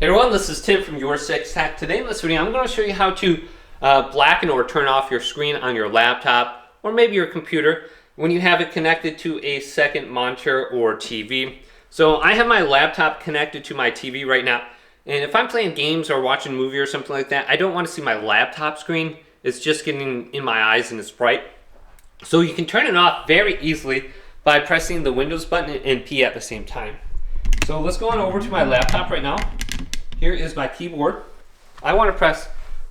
Hey everyone, this is Tim from Your 6 Tech. Today in this video, I'm going to show you how to blacken or turn off your screen on your laptop or maybe your computer when you have it connected to a second monitor or TV. So I have my laptop connected to my TV right now, and if I'm playing games or watching a movie or something like that, I don't want to see my laptop screen. It's just getting in my eyes and it's bright. So you can turn it off very easily by pressing the Windows button and P at the same time. So let's go on over to my laptop right now. Here is my keyboard. I want to press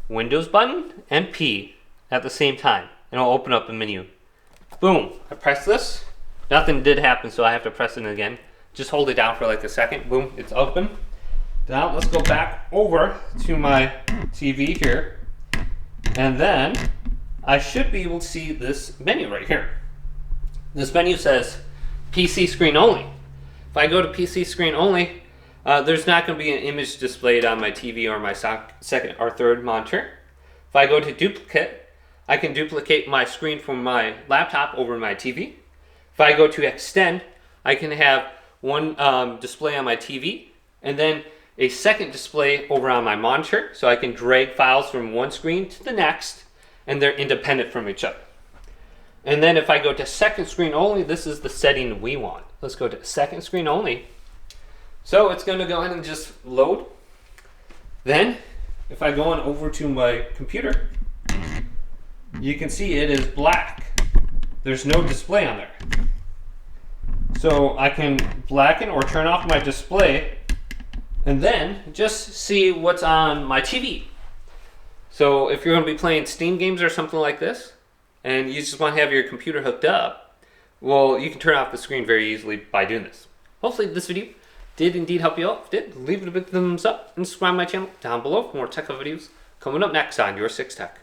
Windows button and P at the same time, and it'll open up a menu. Boom, I press this. Nothing did happen, so I have to press it again. Just hold it down for like a second. Boom, it's open. Now let's go back over to my TV here, and then I should be able to see this menu right here. This menu says PC screen only. If I go to PC screen only, there's not going to be an image displayed on my TV or my second or third monitor. If I go to duplicate, I can duplicate my screen from my laptop over my TV. If I go to extend, I can have one display on my TV and then a second display over on my monitor, so I can drag files from one screen to the next, and they're independent from each other. And then if I go to second screen only, this is the setting we want. Let's go to second screen only. So it's going to go ahead and just load. Then, if I go on over to my computer, you can see it is black. There's no display on there. So I can blacken or turn off my display and then just see what's on my TV. So if you're going to be playing Steam games or something like this, and you just want to have your computer hooked up, well, you can turn off the screen very easily by doing this. Hopefully this video did indeed help you out. If it did, leave it a big thumbs up and subscribe to my channel down below for more tech videos coming up next on Your 6 Tech.